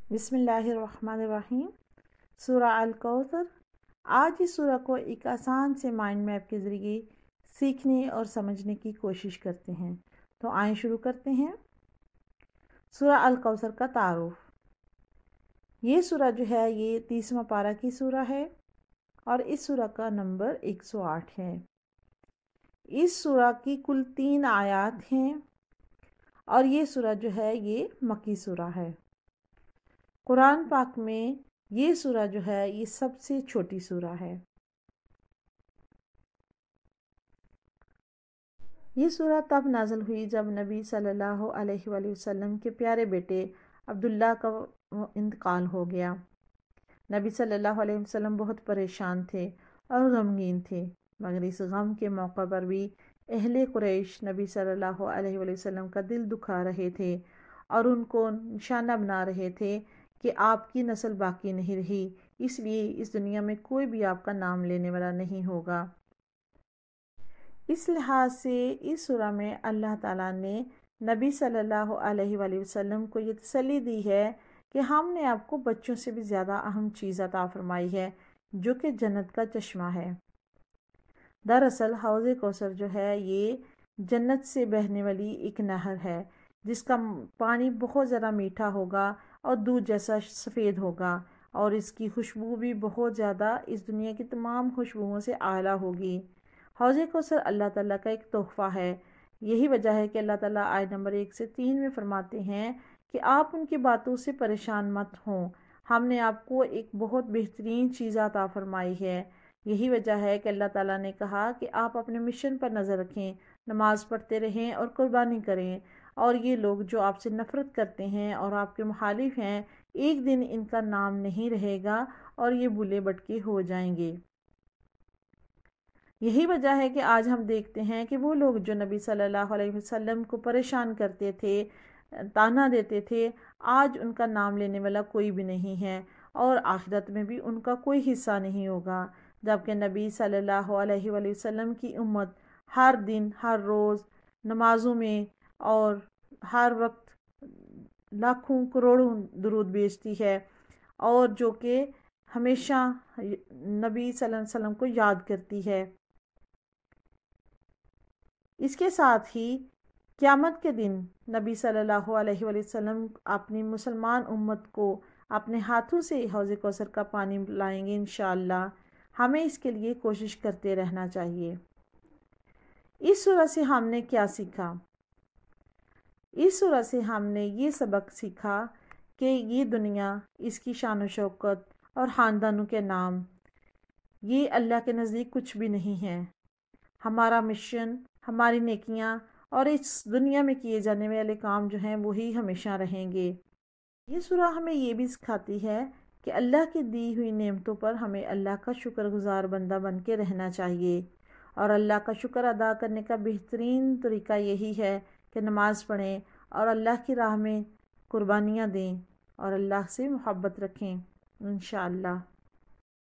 बिस्मिल्लाहिर्रहमानिर्रहीम। सूरा अल-कौसर। आज इस सूरा को एक आसान से माइंड मैप के ज़रिए सीखने और समझने की कोशिश करते हैं। तो आइए शुरू करते हैं। सूरा अल-कौसर का तारुफ। ये सूरा जो है ये 30वां पारा की सूरा है और इस सूरा का नंबर 108 है। इस सूरा की कुल 3 आयात हैं और ये सूरा जो है ये मक्की सूरा है। कुरान पाक में ये सूरा जो है ये सबसे छोटी सूरा है। ये सूरा तब नाज़िल हुई जब नबी सल्लल्लाहु अलैहि वसल्लम के प्यारे बेटे अब्दुल्ला का इंतकाल हो गया। नबी सल्लल्लाहु अलैहि वसल्लम बहुत परेशान थे और गमगीन थे, मगर इस गम के मौका पर भी अहले कुरैश नबी सल्लल्लाहु अलैहि वसल्लम का दिल दुखा रहे थे और उनको निशाना बना रहे थे कि आपकी नस्ल बाकी नहीं रही, इसलिए इस दुनिया में कोई भी आपका नाम लेने वाला नहीं होगा। इस लिहाज से इस सूरा में अल्लाह ताला ने नबी सल्लल्लाहु अलैहि वसल्लम को ये तसल्ली दी है कि हमने आपको बच्चों से भी ज़्यादा अहम चीज़ अता फरमाई है, जो कि जन्नत का चश्मा है। दरअसल हौज़े कौसर जो है ये जन्नत से बहने वाली एक नहर है, जिसका पानी बहुत ज़्यादा मीठा होगा और दूध जैसा सफ़ेद होगा और इसकी खुशबू भी बहुत ज़्यादा इस दुनिया की तमाम खुशबुओं से आला होगी। हौज़े कौसर अल्लाह ताला का एक तोहफ़ा है। यही वजह है कि अल्लाह ताला आयत नंबर 1 से 3 में फरमाते हैं कि आप उनकी बातों से परेशान मत हों, हमने आपको एक बहुत बेहतरीन चीज़ अता फरमाई है। यही वजह है कि अल्लाह ताला ने कहा कि आप अपने मिशन पर नज़र रखें, नमाज़ पढ़ते रहें और कुर्बानी करें, और ये लोग जो आपसे नफ़रत करते हैं और आपके मुखालिफ हैं, एक दिन इनका नाम नहीं रहेगा और ये बुले भटके हो जाएंगे। यही वजह है कि आज हम देखते हैं कि वो लोग जो नबी सल्लल्लाहु अलैहि वसल्लम को परेशान करते थे, ताना देते थे, आज उनका नाम लेने वाला कोई भी नहीं है और आखिरत में भी उनका कोई हिस्सा नहीं होगा। जबकि नबी सल्लल्लाहु अलैहि वसल्लम की उम्मत हर दिन हर रोज़ नमाज़ों में और हर वक्त लाखों करोड़ों दुरूद भेजती है और जो कि हमेशा नबी सल्लल्लाहु अलैहि वसल्लम को याद करती है। इसके साथ ही क़यामत के दिन नबी सल्लल्लाहु अलैहि वसल्लम अपनी मुसलमान उम्मत को अपने हाथों से हौज़े कौसर का पानी लाएंगे इंशाअल्लाह। हमें इसके लिए कोशिश करते रहना चाहिए। इस सूरह से हमने क्या सीखा? इस सूरह से हमने ये सबक सीखा कि ये दुनिया, इसकी शान व शौकत और ख़ानदानों के नाम, ये अल्लाह के नज़दीक कुछ भी नहीं है। हमारा मिशन, हमारी नेकियां और इस दुनिया में किए जाने वाले काम जो हैं वही हमेशा रहेंगे। ये सूरह हमें ये भी सिखाती है कि अल्लाह की दी हुई नेमतों पर हमें अल्लाह का शुक्रगुजार बंदा बन के रहना चाहिए और अल्लाह का शुक्र अदा करने का बेहतरीन तरीका यही है कि नमाज़ पढ़ें और अल्लाह की राह में कुर्बानियाँ दें और अल्लाह से मोहब्बत रखें इंशाअल्लाह।